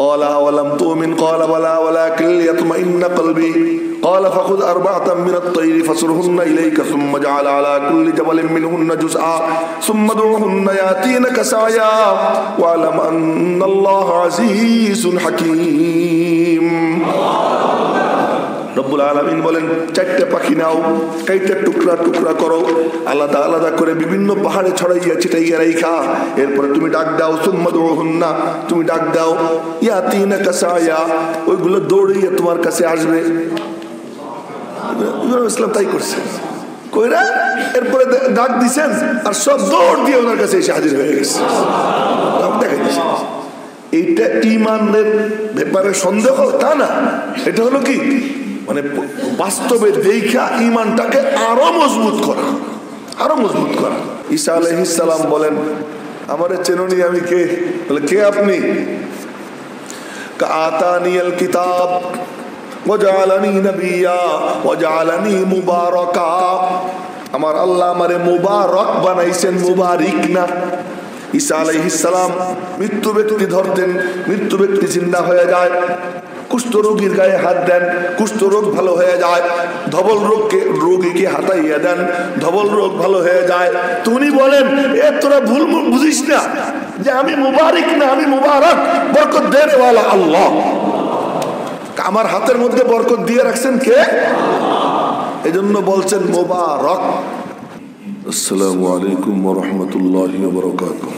قال أولم تؤمن قال بلى ولكن ليطمئن قلبي قال فخذ أربعة من الطير فصرهن إليك ثم اجعل على كل جبل منهن جزءا ثم ادعهن يأتينك سعيا واعلم أن الله عزيز حكيم রব্বুল আলামিন বলেন চারটি পাখি নাও, কাইটা টুকরা টুকরা করো, আলাদা আলাদা করে বিভিন্ন পাহাড়ে ছড়াইয়া ছিটাইয়া রাইখা, এরপরে তুমি ডাক দাও, সুম্মাদুহুন্না, তুমি ডাক দাও, ইয়াতিনাকা সায়া, ওইগুলো দৌড়িয়ে তোমার কাছে আসবে। ইসলাম তাই করছে, কইরা এরপরে ডাক দিছেন আর সব দৌড় দিয়ে ওনার কাছে এসে হাজির হয়ে গেছে। দেখাই দিছে এইটা ঈমানের ব্যাপারে সন্দেহ তা না, এটা হলো কি মানে বাস্তবে দেখা ঈমানটাকে আরো মজবুত করা, আরো মজবুত করা। ঈসা আলাইহিস সালাম বলেন আমারে চেননি, আমি কে? বলে কে আপনি? আতানিয়াল কিতাব ওয়াজআলানি নাবিয়্যা ওয়াজআলানি মুবারাকা, আমার আল্লাহ আমারে মুবারক বানাইছেন, মুবারিক না। ঈসা আলাইহিস সালাম মৃত্যু ব্যক্তি ধরতেন, মৃত্যু ব্যক্তি জিন্দা হয়ে যায়, কুষ্ঠ রোগীর গায়ে হাত দেন, কুষ্ঠ রোগ ভালো হয়ে যায়, ধবল রোগীকে হাতাইয়া দেন, ধবল রোগ ভালো হয়ে যায়। তুমি বলেন এ তোরা ভুল বুঝিস না যে আমি মুবারিক না, আমি মুবারক, বরকত দেনে ওয়ালা আল্লাহ। আমার হাতের মধ্যে বরকত দিয়ে রাখছেন কে? এজন্য বলছেন মুবারক। আসসালামু আলাইকুম ওয়া রাহমাতুল্লাহি ওয়া বারাকাতুহু।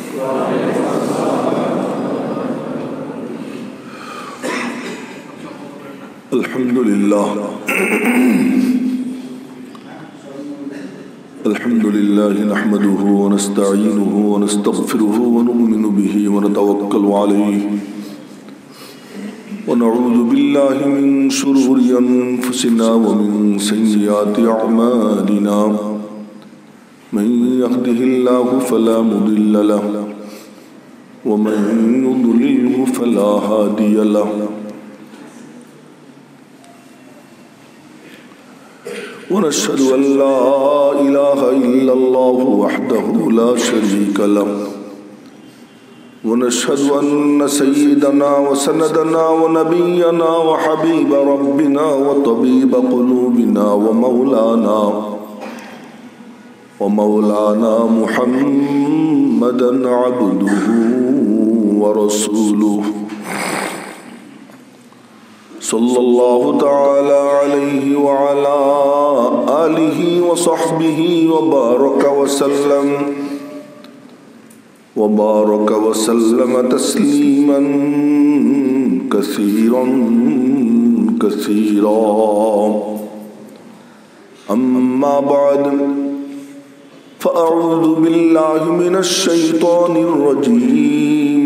আলহামদুলিল্লাহ আলহামদুলিল্লাহ নাহমাদুহু ওয়া নাস্তাঈনুহু ওয়া নাস্তাগফিরুহু ওয়া নু'মিনু বিহি ওয়া নাতাওয়াক্কালু আলাইহি ওয়া নাউযু বিল্লাহি মিন শুরুরি আনফুসিনা ওয়া মিন সাইয়্যাতি আ'মালিনা। من يهده الله فلا مضل له ومن يضلله فلا هادي له ونشهد أن لا إله إلا الله وحده لا شريك له ونشهد أن سيدنا وسندنا ونبينا وحبيب ربنا وطبيب قلوبنا ومولانا محمدا عبده ورسوله صلى الله تعالى عليه وعلى آله وصحبه وبارك وسلم تسليما كثيرا أما بعد فأعوذ بالله من الشيطان الرجيم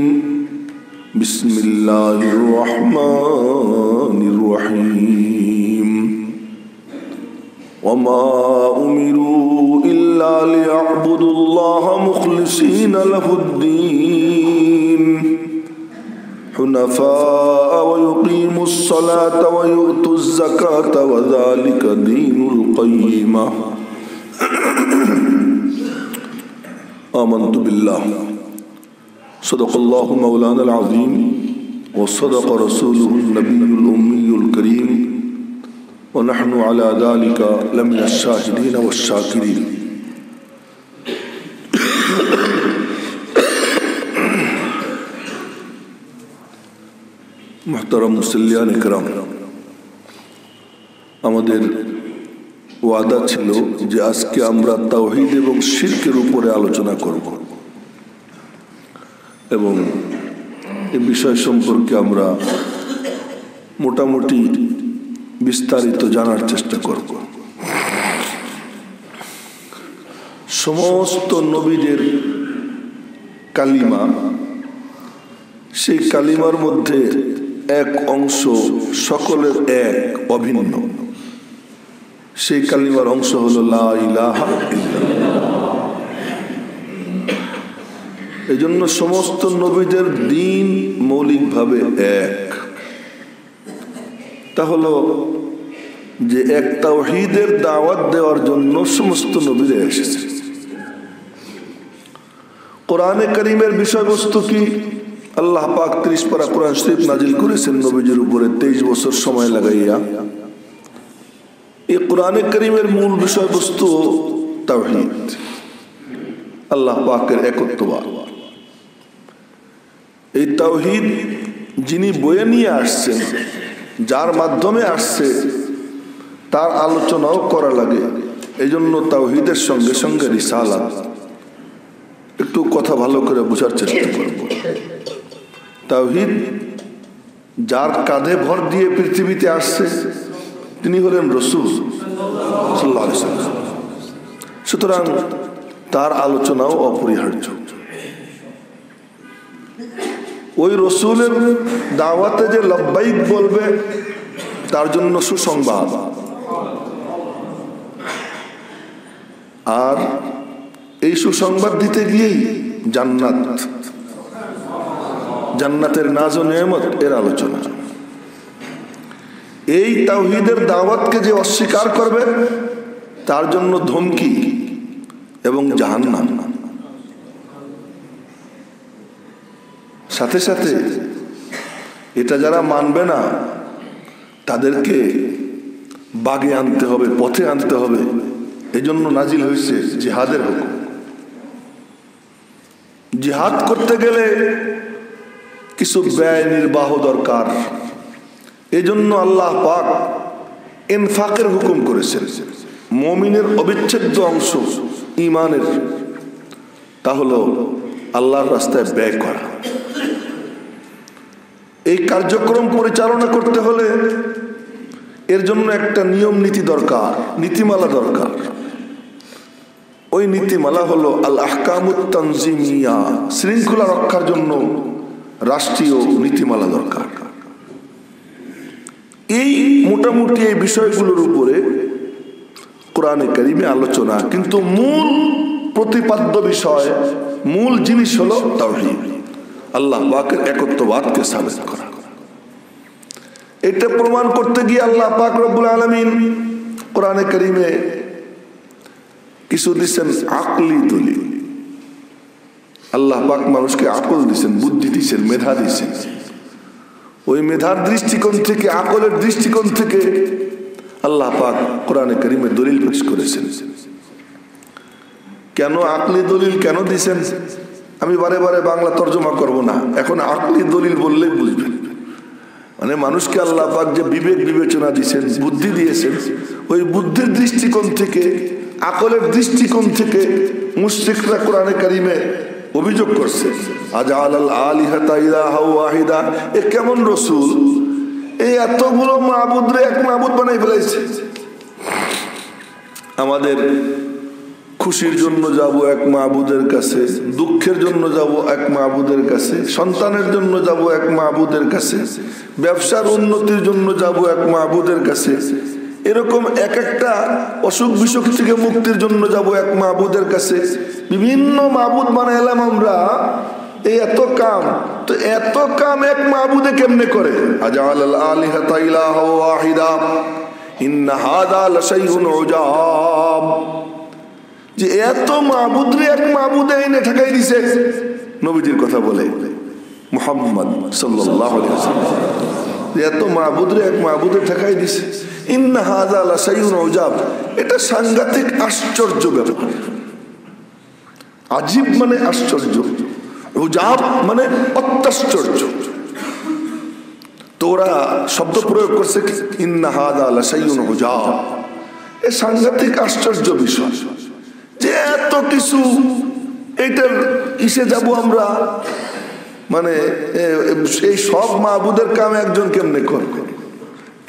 بسم الله الرحمن الرحيم وما أمروا إلا ليعبدوا الله مخلصين له الدين حنفاء ويقيموا الصلاة ويؤتوا الزكاة وذلك دين القيمة آمنت بالله صدق الله مولانا العظيم وصدق رسوله النبي الأمي الكريم ونحن على ذلك لمن الشاهدين والشاكرين محترم মুসল্লিয়ান ইকরাম, আমাদের ওয়াদা ছিল যে আজকে আমরা তাওহীদ এবং শিরকের উপরে আলোচনা করব এবং এই বিষয় সম্পর্কে আমরা মোটামুটি বিস্তারিত জানার চেষ্টা করব। সমস্ত নবীদের কালিমা, সেই কালিমার মধ্যে এক অংশ সকলের এক, অভিন্ন। সেই কালিমার অংশ হলো লা ইলাহা ইল্লাল্লাহ। এই জন্য সমস্ত নবীদের দ্বীন মৌলিকভাবে এক। তা হলো যে এক তাওহীদের দাওয়াত দেওয়ার জন্য সমস্ত নবীরা এসেছে। কোরআনে কারীমের বিষয়বস্তু কি? আল্লাহ পাক 30 পারা কোরআন শরীফ নাজিল করেছেন নবীজির উপরে 23 বছর সময় লাগাইয়া। এই কোরআনে কারীমের মূল বিষয়বস্তু তাওহীদ, আল্লাহ পাকের একত্ববাদ। এই তাওহীদ যিনি বয়ে নিয়ে আসছেন, যার মাধ্যমে আসছে, তার আলোচনাও করা লাগে। এই জন্য তাওহীদের সঙ্গে সঙ্গে রিসালাত। একটু কথা ভালো করে বোঝার চেষ্টা করব। তাওহীদ যার কাঁধে ভর দিয়ে পৃথিবীতে আসছে তিনি হলেন রাসূল সাল্লাল্লাহু আলাইহি ওয়াসাল্লাম। সুতরাং তার আলোচনাও অপরিহার্য। ওই রাসূলের দাওয়াতে যে লব্বাইক বলবে তার জন্য সুসংবাদ, আর এই সুসংবাদ দিতে গিয়েই জান্নাতের নাজ ও নেয়ামত এর আলোচনা। এই তাওহীদের দাওয়াতকে যে অস্বীকার করবে তার জন্য ধমকি এবং জাহান্নাম। সাথে সাথে এটা যারা মানবে না তাদেরকে বাগে আনতে হবে, পথে আনতে হবে। এজন্য নাজিল হয়েছে জিহাদের হুকুম। জিহাদ করতে গেলে কিছু ব্যয় নির্বাহ দরকার। এজন্য আল্লাহ পাক ইনফাকের হুকুম করেছেন। মুমিনের অবিচ্ছেদ্য অংশ ঈমানের, তা হলো আল্লাহর রাস্তায় ব্যয় করা। এই কার্যক্রম পরিচালনা করতে হলে এর জন্য একটা নিয়ম নীতি দরকার, নীতিমালা দরকার। ওই নীতিমালা হলো আল আহকামুত তানজিমিয়া, শৃঙ্খলা রক্ষার জন্য রাষ্ট্রীয় নীতিমালা দরকার। এই মোটামুটি এই বিষয়গুলোর উপরে কোরআনে কারিমে আলোচনা, কিন্তু মূল প্রতিপাদ্য বিষয়, মূল জিনিস হলো তাওহীদ, আল্লাহ পাকের একত্ববাদকে সাবিত করা। এটা প্রমাণ করতে গিয়ে আল্লাহ পাক রব্বুল আলামিন কোরআনে কারিমে কিছু দিচ্ছেন আকলি দলিল। আল্লাহ পাক মানুষকে আকল দিচ্ছেন, বুদ্ধি দিচ্ছেন, মেধা দিচ্ছেন। ওই মেধার দৃষ্টিকোণ থেকে, আকলের দৃষ্টিকোণ থেকে আল্লাহ পাক কোরআনে কারিমে দলিল পেশ করেছেন। কেন আকলি দলিল কেন দিচ্ছেন আমি বারে বারে বাংলা তর্জমা করব না, এখন আকলি দলিল বললেই বুঝবেন। মানে মানুষকে আল্লাহ পাক যে বিবেক বিবেচনা দিয়েছেন, বুদ্ধি দিয়েছেন, ওই বুদ্ধির দৃষ্টিকোণ থেকে, আকলের দৃষ্টিকোণ থেকে মুশরিকরা কোরআনে কারিমে অভিযোগ করছে, আজআলাল আলিহাতা ইলাহা ওয়াহিদা, এ কেমন রাসূল, এই এতগুলো মাবুদরে এক মাবুদ বানাই ফেলেছে। আমাদের খুশির জন্য যাব এক মাবুদের কাছে, দুঃখের জন্য যাব এক মাবুদের কাছে, সন্তানের জন্য যাব এক মাবুদের কাছে, ব্যবসার উন্নতির জন্য যাব এক মাবুদের কাছে, এরকম এক একটা অসুখ বিসুখ থেকে মুক্তির জন্য যাব এক মাবুদের কাছে। বিভিন্ন মাবুদ বানাইলাম আমরা। এই এত কাম, তো এত কাম এক মাবুদে কেমনে করে? আজআলাল আলিহাতা ইলাহা ওয়াহিদা ইন্না হাযা লাশাইউন উজাব, যে এত মাবুদরে এক মাবুদে এনে ঠেকাই দিছে। নবীজির কথা বলে মুহাম্মদ সাল্লাল্লাহু আলাইহি ওয়াসাল্লাম, এত মাবুদরে এক মাবুদে ঠেকাই দিছে। ইন্না হাযা লাশাইউন উজাব, এটা সাংঘাতিক আশ্চর্য ব্যাপার। আজীব মানে আশ্চর্য, উজাব মানে অত্যাশ্চর্য। তোরা শব্দ প্রয়োগ করছে ইন্না হাযা লাশাইউন উজাব, এ সাংঘাতিক আশ্চর্য বিষয় যে এত কিছু, এইটার ইসে যাব আমরা। মানে এই সব মাবুদের কাম একজন কেমনে করবে?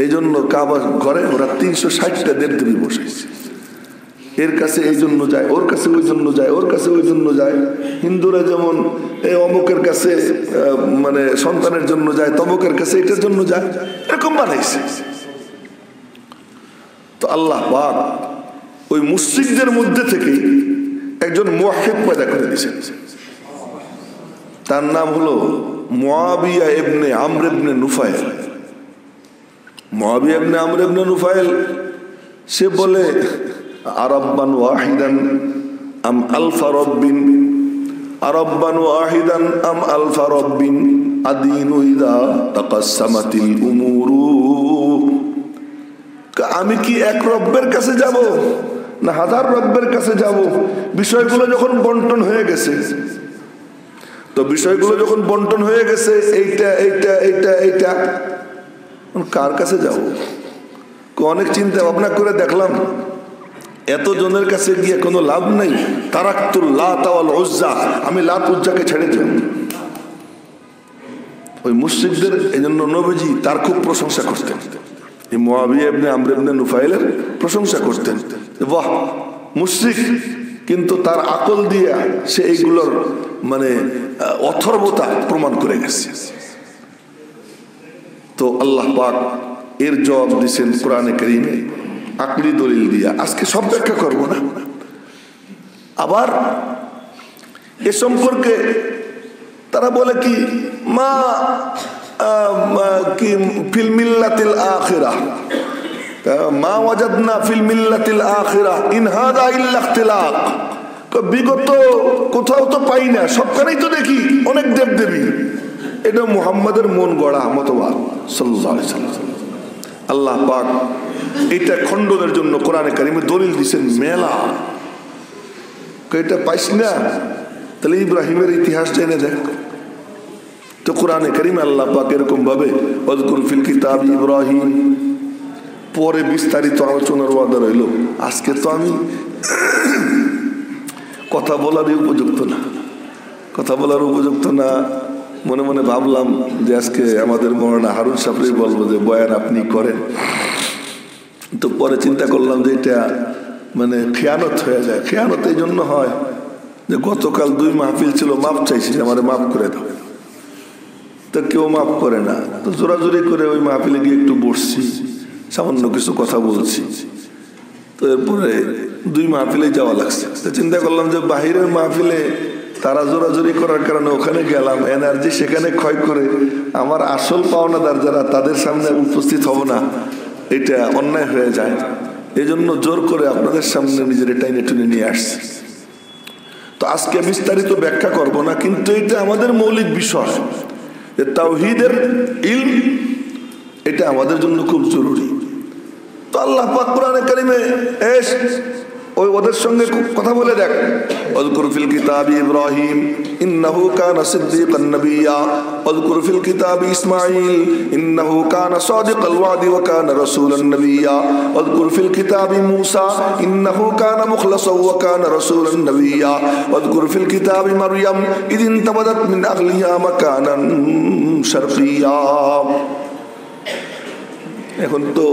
এই জন্য কাবা ঘরে ওরা 360টা দেবদেবী বসাইছে। এর কাছে এই জন্য যায়, ওর কাছে ওই জন্য যায়, ওর কাছে ওই জন্য যায়। হিন্দুরা যেমন এই অমুকের কাছে মানে সন্তানের জন্য যায়, তমুকের কাছে এটার জন্য যায়, এরকম বানাইছে। তো আল্লাহ পাক ওই মুশরিকদের মধ্যে থেকে একজন মুওয়াহহিদ পয়দা করে দিয়েছেন। তার নাম হলো মুআবিয়া ইবনে আমর ইবনে নুফাইল। মুআবিয়া ইবনে আমর ইবনে নুফাইল সে বলে আরাব্বান ওয়াহিদান আম আলফা রাব্বিন, আরাব্বান ওয়াহিদান আম আলফা রাব্বিন, আদিনু ইযা তাকাসসামাতিল উমুরু। আমি কি এক রব্বের কাছে যাব না হাজার রব্বের কাছে যাব? বিষয়গুলো যখন বন্টন হয়ে গেছে, তো বিষয়গুলো যখন বন্টন হয়ে গেছে, এইটা এইটা এইটা এইটা, কার কাছে যাব? অনেক চিন্তা ভাবনা করে দেখলাম এত জনের কাছে গিয়ে কোনো লাভ নাই। তারাক্তুল লাত ওয়াল উজ্জা, আমি লাত উজ্জাকে ছেড়ে দিলাম। ওই মুশরিকদের এজন্য নবীজি তার খুব প্রশংসা করতেন। এই মুআবিয়া ইবনে আমর ইবনে নুফাইলের প্রশংসা করতেন, বাহ মুশরিক কিন্তু তার আকল দিয়ে সে এইগুলোর মানে অথর্বতা প্রমাণ করে গেছে। তো আল্লাহ পাক এর জবাব দিয়েছেন কোরআনে কারীমে আকলি দলিল দিয়া। আজকে সব ব্যাখ্যা করবো না। আবার এ সম্পর্কে তারা বলে কি মা কি ফিল মিল্লাতিল আখিরাহ, মা ওয়াজাদনা ফিল মিল্লাতিল আখিরাহ ইন হাযা ইল্লা ইখতিলাক। বিগত কোথাও তো পাই না, সবখানেই তো দেখি অনেক দেবদেবী। এটা মুহাম্মাদের মন গড়া মতবাদ সাল্লাল্লাহু আলাইহি ওয়াসাল্লাম। আল্লাহ পাক এটা খণ্ডনের জন্য কোরআনে কারিমে দলিল দিয়েছেন মেলা। এটা পাইস না, তাহলে ইব্রাহিমের ইতিহাস জেনে দেখ। তো কোরআনে কারিমে আল্লাহ পাক এরকম ভাবে ওয়াজকুর ফিল কিতাব ইব্রাহিম, পরে বিস্তারিত আলোচনার ওয়াদা রইল। আজকে তো আমি কথা বলারই উপযুক্ত না, কথা বলার উপযুক্ত না। মনে মনে ভাবলাম যে আজকে আমাদের মৌলানা হারুন সাহেবই বলবো যে বয়ান আপনি করেন। তো পরে চিন্তা করলাম যে এটা মানে খেয়ানত হয়ে যায়। খেয়ানত এই জন্য হয় যে গতকাল 2 মাহফিল ছিল, মাপ চাইছি আমারে মাফ করে দাও, তো কেউ মাফ করে না। তো জোরাজোরি করে ওই মাহফিলে গিয়ে একটু বসছি, সামান্য কিছু কথা বলছি। তো এরপরে 2 মাহফিলে যাওয়া লাগছে। তো চিন্তা করলাম যে বাহিরের মাহফিলে তারা জোরাজোরি করার কারণে ওখানে গেলাম, এনার্জি সেখানে ক্ষয় করে আমার আসল পাওনাদার যারা তাদের সামনে উপস্থিত হব না, এটা অন্যায় হয়ে যায়। এই জন্য জোর করে আপনাদের সামনে নিজের টাইনে টুনে নিয়ে আসছি। তো আজকে বিস্তারিত ব্যাখ্যা করব না, কিন্তু এটা আমাদের মৌলিক বিষয় যে তাওহীদের ইলম, এটা আমাদের জন্য খুব জরুরি। তো আল্লাহ পাক কোরআনে কারিমে ওই ওদের সঙ্গে কথা বলে দেখ, ওয়াজকুর ফিল কিতাবি ইব্রাহিম ইন্নাহু কানা সিদ্দীকান নাবিয়্যা ওয়াজকুর ফিল কিতাবি ইসমাঈল ইন্নাহু কানা সাদিকাল ওয়াদি ওয়া কানা রাসূলান নাবিয়্যা ওয়াজকুর ফিল কিতাবি মূসা ইন্নাহু কানা মুখলাসান ওয়া কানা রাসূলান নাবিয়্যা ওয়াজকুর ফিল কিতাবি মারইয়াম ইয ইনতাবাদাত মিন আহলিহা মাকানান শারকিয়্যা। এখন তো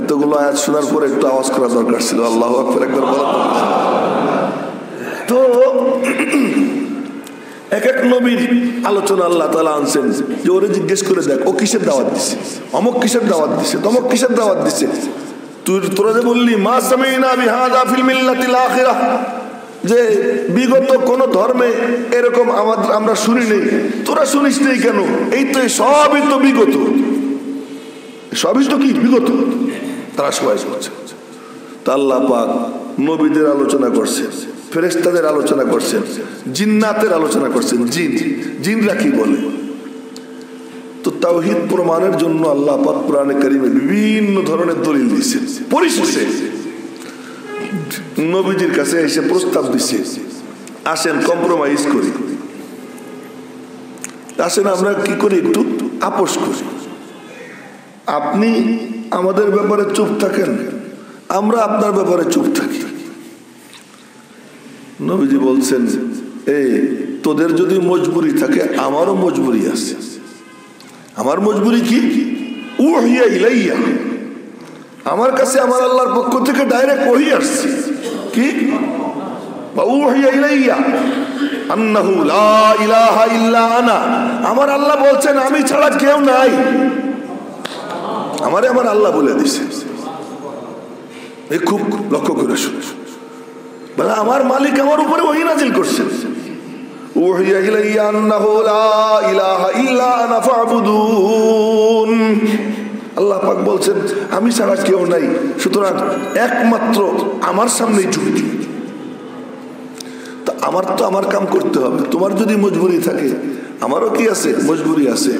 এতগুলো আয়াত শোনার পরে একটু আওয়াজ করা দরকার ছিল, আল্লাহু আকবার একবার বলা। তো এক এক নবীর আলোচনা আল্লাহ তাআলা আনছেন যে ওরে জিজ্ঞেস করে দেখ ও কিসের দাওয়াত দিছে, অমুক কিসের দাওয়াত দিছে, তমুক কিসের দাওয়াত দিছে। তোরা যে বললি মা সামিনা বিহাযা ফিল মিল্লাতিল আখিরাহ, যে বিগত কোন ধর্মে এরকম আমরা শুনি নেই, তোরা শুনিস নেই কেন? এই তো সবই তো বিগত, সবই তো কি বিগত, তারা সবাই করছে। তা আল্লাহ পাক নবীদের আলোচনা করছেন, ফেরেশতাদের আলোচনা করছেন, জিন্নাতের আলোচনা করছেন। জিনরা কি বলে? তো তাওহীদ প্রমাণের জন্য আল্লাহ পাক কোরআনে কারিমে বিভিন্ন ধরনের দলিল দিয়েছেন। পরিশেষে নবীজির কাছে এসে প্রস্তাব দিচ্ছে, আসেন কম্প্রোমাইজ করি, আসেন আমরা কি করি, একটু আপোষ করি। আপনি আমাদের ব্যাপারে চুপ থাকেন, আমরা আপনার ব্যাপারে চুপ থাকি। নবীজি বলছেন এই তোদের যদি মজবুরি থাকে আমারও মজবুরি আছে। আমার মজবুরি কি? উহিয়া ইলাইয়া, আমার কাছে আমার আল্লাহর পক্ষ থেকে ডাইরেক্ট ওহী আসছে। কি? উহিয়া ইলাইয়া আন্নাহু লা ইলাহা ইল্লা আনা, আমার আল্লাহ বলছেন আমি ছাড়া কেউ নাই। আমারে আমার আল্লাহ বলে দিছে। এই খুব লক্ষ্য করে শুনে, বলে আমার মালিক আমার উপরে ওহী নাযিল করছেন। উহিয়া ইলাইয়া আন্নাহু লা ইলাহা ইল্লা আনা ফা'বুদুন, আল্লাহ পাক বলছেন আমি ছাড়া কেউ নাই, সুতরাং একমাত্র আমার সামনেই ঝুঁকি। তা আমার তো আমার কাম করতে হবে। তোমার যদি মজবুরি থাকে আমারও কি আছে, মজবুরি আছে,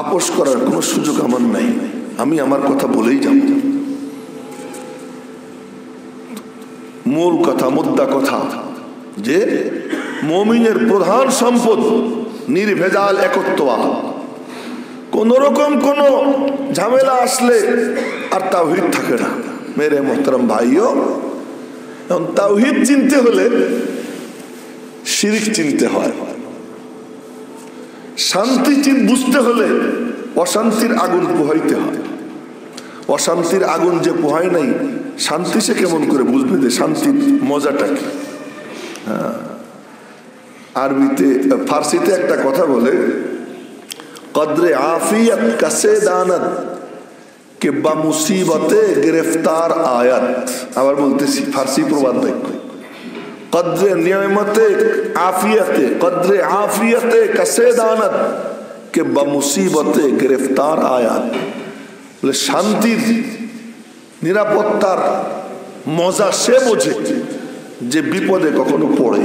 আপোষ করার কোনো সুযোগ আমার নাই, আমি আমার কথা বলেই যাব। মূল কথা, মুদ্রা কথা যে মুমিনের প্রধান সম্পদ নির্ভেজাল একত্ববাদ। কোন রকম কোন ঝামেলা আসলে আর তাওহীদ থাকে না। মেরে মোহতারাম ভাইও, তাওহীদ চিনতে হলে শিরক চিনতে হয়, শান্তি বুঝতে হলে অশান্তির আগুন পোহাইতে হয়। অশান্তির আগুন যে পোহায় নাই, শান্তি সে কেমন করে বুঝবে যে শান্তির মজাটা কি? আরবিতে, ফার্সিতে একটা কথা বলে, কদরে আফিয়ত কাসে দানত কে বা মুসিবতে গ্রেফতার আয়াত। আবার বলতেছি, ফার্সি প্রবাদ বাক্য, কদরে নিয়ামতে আফিয়তে, কদরে আফিয়তে কাসে দানত কে বা মুসিবতে গ্রেফতার আয়াত। বলে শান্তির, নিরাপত্তার মজা সে বোঝে যে বিপদে কখনো পড়ে।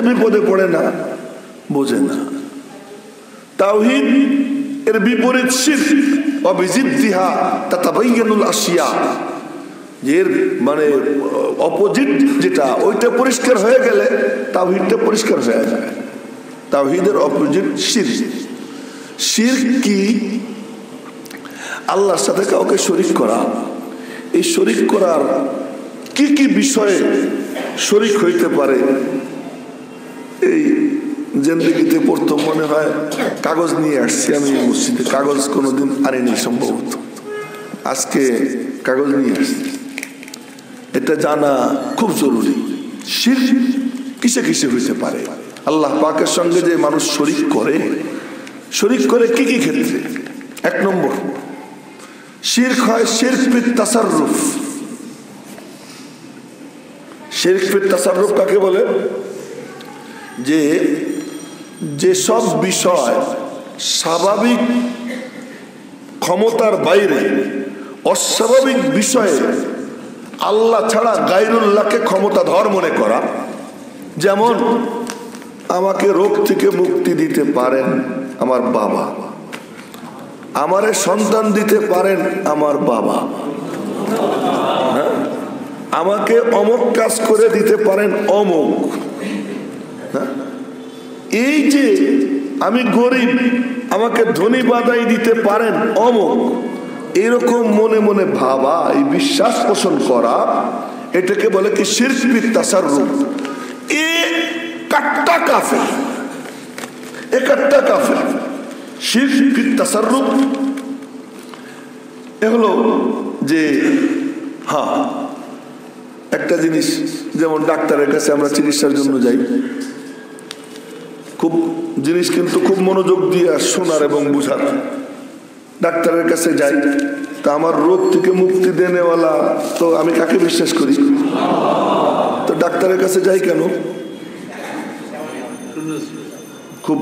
বিপদে পড়ে না, বোঝে না। তাওহীদ এর বিপরীত শিরক, অবিজিদ্দিহা তাতাবায়্যানুল আশিয়া। এর মানে অপোজিট যেটা, ওইটা পরিষ্কার হয়ে গেলে তাওহীদটা পরিষ্কার হয়ে যায়। তাওহীদের অপোজিট শিরক। শিরক কি? আল্লাহর সাথে কাউকে শরীক করা। এই শরীক করার কি কি বিষয়ে শরীক হইতে পারে? এই জিন্দেগিতে প্রথম মনে হয় কাগজ নিয়ে আসছি আমি মসজিদে, কাগজ কোনোদিন আনিনি সম্ভবত, আজকে কাগজ নিয়ে আসছি। এটা জানা খুব জরুরি। শিরক কিসে কিসে হইতে পারে? আল্লাহ পাকের সঙ্গে যে মানুষ শরীক করে, শরীক করে কি কি ক্ষেত্রে? এক নম্বর, শিরক হয় শিরক ফিত তাসাররুফ। শিরক ফিত তাসাররুফ কাকে বলে? যে যেসব বিষয় স্বাভাবিক ক্ষমতার বাইরে, অস্বাভাবিক বিষয়ে আল্লাহ ছাড়া গায়রুল্লাহকে ক্ষমতাধর মনে করা। যেমন আমাকে রোগ থেকে মুক্তি দিতে পারেন আমার বাবা, আমারে সন্তান দিতে পারেন আমার বাবা, হ্যাঁ, আমাকে অমুক কাজ করে দিতে পারেন অমুক, হ্যাঁ, এই যে আমি গরিব, আমাকে ধনী বাদাই দিতে পারেন অমুক, এরকম মনে মনে ভাবা, এই বিশ্বাস পোষণ করা, এটাকে বলে কি শিরক ফিত তাসাররুফ। এ কাট্টা কাফের, এ কাট্টা কাফের। শিরক ফিত তাসাররুফ এ হলো যে, হ্যাঁ, একটা জিনিস, যেমন ডাক্তারের কাছে আমরা চিকিৎসার জন্য যাই, খুব জিনিস কিন্তু খুব মনোযোগ দিয়ে শোনার এবং বুঝার। ডাক্তারের কাছে যাই, তা আমার রোগ থেকে মুক্তি দেনেওয়ালা তো আমি কাকে বিশ্বাস করি? তো ডাক্তারের কাছে যাই কেন? খুব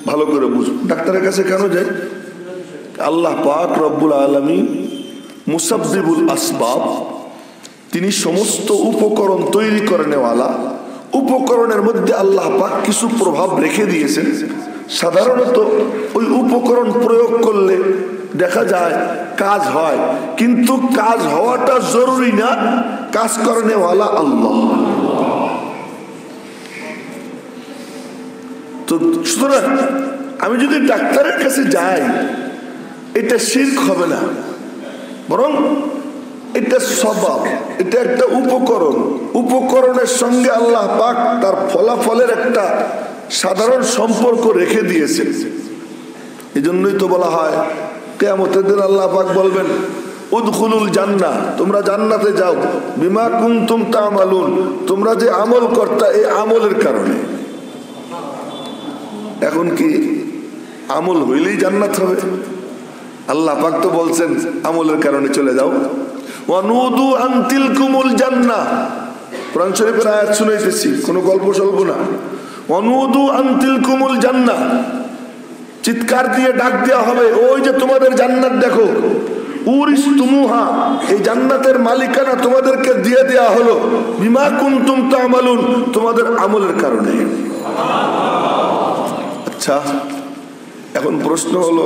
ভালো করে বুঝো, ডাক্তারের কাছে কেন যাই? আল্লাহ পাক রব্বুল আলামিন মুসাব্বিবুল আসবাব, তিনি সমস্ত উপকরণ তৈরি করে নেওয়ালা। উপকরণের মধ্যে আল্লাহ পাক কিছু প্রভাব রেখে দিয়েছেন। সাধারণত ওই উপকরণ প্রয়োগ করলে দেখা যায় কাজ হয়, কিন্তু কাজ হওয়াটা জরুরি না, কাজ করেনেওয়ালা আল্লাহ। তো সুতরাং আমি যদি ডাক্তারের কাছে যাই, এটা শিরক হবে না, বরং এটা সবাব, এটা একটা উপকরণ। উপকরণের সঙ্গে আল্লাহ পাক তার ফলাফলের একটা সাধারণ সম্পর্ক রেখে দিয়েছে। এই জন্যই তো বলা হয় কিয়ামতের দিন আল্লাহ পাক বলবেন, উদখুলুল জান্নাহ, তোমরা জান্নাতে যাও, বিমা কুনতুম তা'মালুন, তোমরা যে আমল করতা এই আমলের কারণে। এখন কি আমল হইলেই জান্নাত হবে? আল্লাহ পাক তো বলছেন আমলের কারণে চলে যাও। ওয়ানুদু আন তিলকুমুল জান্নাহ, কোরআন শরীফের আয়াত শুনাইতেছি, কোনো গল্প সল্প না। ওয়ানুদু আন তিলকুমুল জান্নাহ, চিৎকার দিয়ে ডাক দেওয়া হবে, ওই যে তোমাদের জান্নাত দেখো, উরিসতুমুহা, এই জান্নাতের মালিকানা তোমাদেরকে দিয়ে দেওয়া হলো, বিমা কুনতুম তা'মালুন, তোমাদের আমলের কারণে। আচ্ছা, এখন প্রশ্ন হলো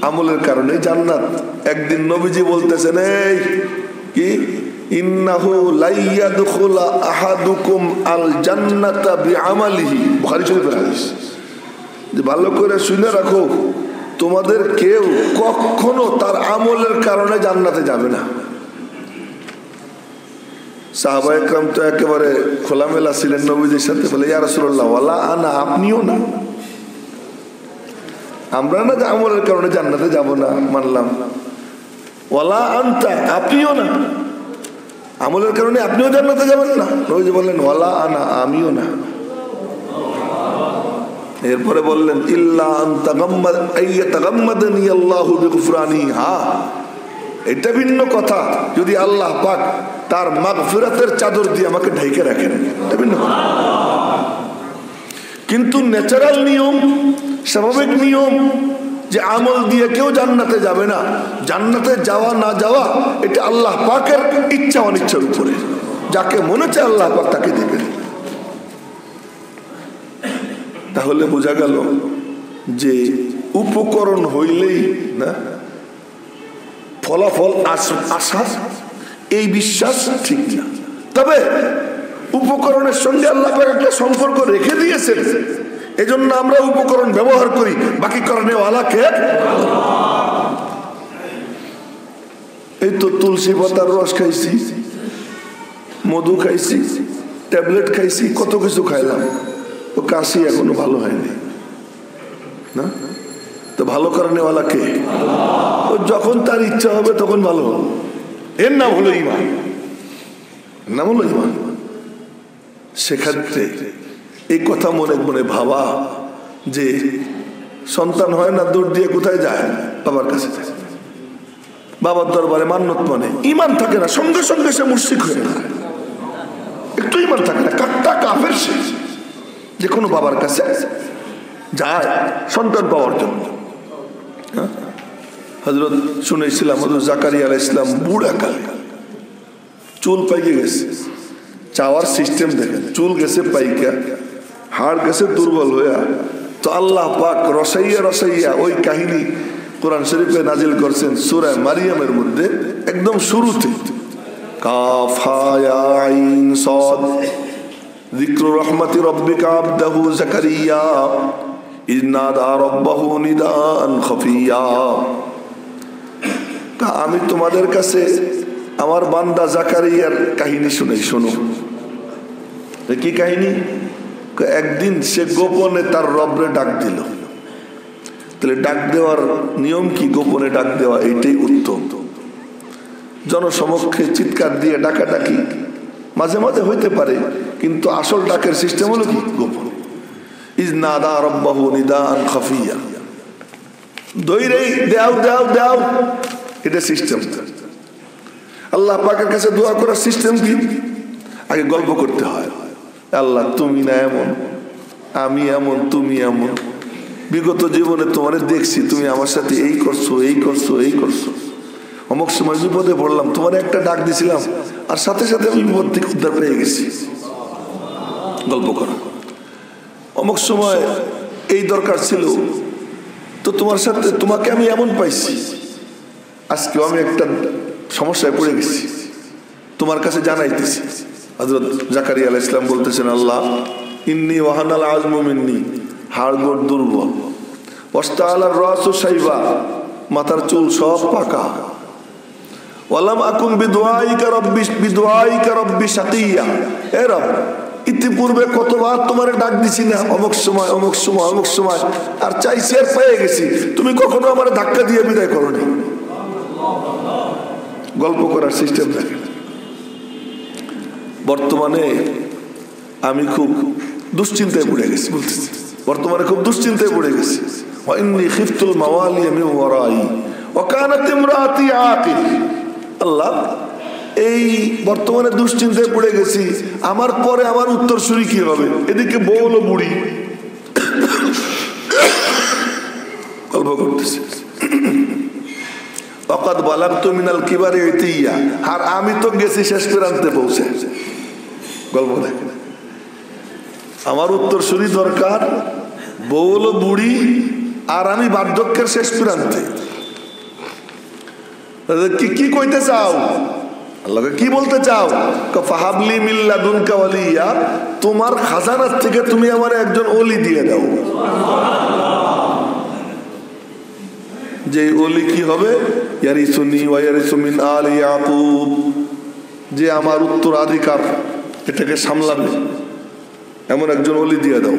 আমলের কারণে জান্নাত। একদিন নবীজি বলতেছেন, এই কি ইন্নাহু লাইয়াদখুলা আহাদুকুম আল জান্নাতা বিআমালিহি, বুখারী শরীফের হাদিস। যে ভালো করে শুনে রাখো, তোমাদের কেউ কখনো তার আমলের কারণে জান্নাতে যাবে না। সাহাবায়ে কেরাম তো একেবারে খোলামেলা ছিলেন নবীজির সাথে, বলে ইয়া রাসূলুল্লাহ ওয়ালা আনা, আপনিও না? আমরা না যে আমলের কারণে জান্নাতে যাব না, মানলাম। ওয়ালা আনতা, আপনিও না, আমলের কারণে আপনিও জান্নাতে যাবেন না। নবীজি বললেন ওয়ালা আনা, আমিও না। এরপরে বললেন ইল্লা আন তাগাম্মাদানি আল্লাহু বিগুফরানি, হ্যাঁ এটা ভিন্ন কথা, যদি আল্লাহ পাক তার মাগফিরাতের চাদর দিয়ে আমাকে ঢেকে রাখেন, এটা ভিন্ন কথা। কিন্তু ন্যাচারাল নিয়ম, স্বাভাবিক নিয়ম যে আমল দিয়ে কেউ জান্নাতে যাবে না, জান্নাতে যাওয়া না যাওয়া এটা আল্লাহ পাকের ইচ্ছা অনিচ্ছার উপরে, যাকে মনে চায় আল্লাহ পাক তাকে দেবেন। তাহলে বোঝা গেল যে উপকরণ হইলেই না ফলাফল আসা, এই বিশ্বাস ঠিক না। তবে উপকরণের সঙ্গে আল্লাহ পাক একটা সম্পর্ক রেখে দিয়েছেন, এজন্য আমরা উপকরণ ব্যবহার করি, বাকি কারণে ওয়ালাকে। এই তো তুলসী পাতার রস খাইছি, মধু খাইছি, ট্যাবলেট খাইছি, কত কিছু খাইলাম, ও কাশি এখনো ভালো হয়নি না। তো ভালো কারণে ওয়ালাকে, ও যখন তার ইচ্ছা হবে তখন ভালো হবে। এর নাম হলো ঈমান, নাম হলো ঈমান। সেক্ষেত্রে এই কথা মনে মনে ভাবা যে সন্তান হয় না, দৌড় দিয়ে কোথায় যায়? বাবার কাছে যায়, বাবার দরবারে মান্নত মানে। ঈমান থাকে না, সঙ্গে সঙ্গে সে মুশরিক হয়ে যায়। একটু ঈমান থাকে না, কাটটা কাফের সে, যে কোনো বাবার কাছে যায় সন্তান পাওয়ার জন্য। হযরত শুনেছিলাম হযরত জাকারিয়া আলাইহিস সালাম বুড়া কালে চুল পাইকে গেছে, চাওয়ার সিস্টেম দেখেন, চুল গেছে পাইকা, হাড় গেছে দুর্বল হইয়া, তো আল্লাহ পাক রসাইয়া রসাইয়া ওই কাহিনী কোরআন শরীফে নাজিল করছেন সূরা মারিয়ামের মধ্যে একদম শুরুতে, কাফ হা ইয়া আইন সাদ যিকরু রাহমাতি রাব্বিকা আবদাহু জাকারিয়া ইয নাদা রাব্বাহু নিদাআন খাফিয়া। আমি তোমাদের কাছে আমার বান্দা জাকারিয়ার কাহিনী শুনাই, শোনো। কি কাহিনী? একদিন সে গোপনে তার রবরে ডাক দিল। তাহলে ডাক দেওয়ার নিয়ম কি? গোপনে ডাক দেওয়া, এইটাই উত্তম। জনসমক্ষে চিৎকার দিয়ে ডাকাডাকি মাঝে মাঝে হইতে পারে, কিন্তু আসল ডাকের সিস্টেম হলো কি? গোপন। ইয নাদা রাব্বাহু নিদাআন খাফিয়া, দইরেই দাও দাও দাও, এটা সিস্টেম। আল্লাহ পাকের কাছে দোয়া করার সিস্টেম কি? আগে গল্প করতে হয়, আল্লাহ তুমি না এমন, আমি এমন, তুমি এমন, বিগত জীবনে তোমারে দেখছি, তুমি আমার সাথে এই করছো, এই করছো, এই করছো, অমুক সময় বিপদে পড়লাম, তোমার একটা ডাক দিছিলাম, আর সাথে সাথে আমি বিপদ থেকে উদ্ধার পেয়ে গেছি। গল্প করা। অমুক সময় এই দরকার ছিল, তো তোমার সাথে, তোমাকে আমি এমন পাইছি, আজকেও আমি একটা সমস্যায় পড়ে গেছি, তোমার কাছে জানাইতেছি। হযরত জাকারিয়া আলাইহিস সালাম বলতেছেন, আল্লাহ ইন্নী ওয়াহানাল আযমু মিন্নী, হাড়গোড় দুর্বল, ওয়াস্তাআলার রাসু শাইবা, মাথার চুল সব পাকা, ওয়ালাম আকুম বিদুআইকা রাব্বি শাকিয়া। এ রব, ইতিপূর্বে কতবার তোমারে ডাক দিছি না, অমুক সময় অমুক সময় অমুক সময়, আর চাইছি আর পেয়ে গেছি, তুমি কখনো আমার ধাক্কা দিয়ে বিদায় করোনি। গল্প করার সিস্টেম থাকে। বর্তমানে আমি খুব দুশ্চিন্তায় পড়ে গেছি, বলতেছি বর্তমানে খুব দুশ্চিন্তায় পড়ে গেছি। ওয়াইন্নী খিফতুল মাওয়ালিয়া মিন ওয়ারাই ওয়া কানাত ইমরাতি আকির। আল্লাহ, এই বর্তমানে দুশ্চিন্তায় পড়ে গেছি, আমার পরে আমার উত্তরসূরি কি হবে? এদিকে বউ হলো বুড়ি, গল্প করতেছি। ওয়াকাদ বালাগতু মিনাল কিবারি ইতিয়া, আর আমি তো গেছি শেষ প্রান্তে পৌঁছে। গল্প দেখেন, আমার উত্তরসূরি দরকার, বউ হলো বুড়ি আর আমি বার্ধক্যের শেষ প্রান্তে। কি কইতে চাও? আল্লাহকে কি বলতে চাও? ফাহাবলি মিন লাদুনকা ওয়ালিয়া, তোমার খাজানার থেকে তুমি আমার একজন ওলি দিয়ে দাও। যে ওলি কি হবে? ইয়ারিসুনি ওয়া ইয়ারিসু মিন আলি ইয়াকুব, যে আমার উত্তরাধিকার এটাকে সামলাবে, এমন একজন ওলি দিয়ে দাও।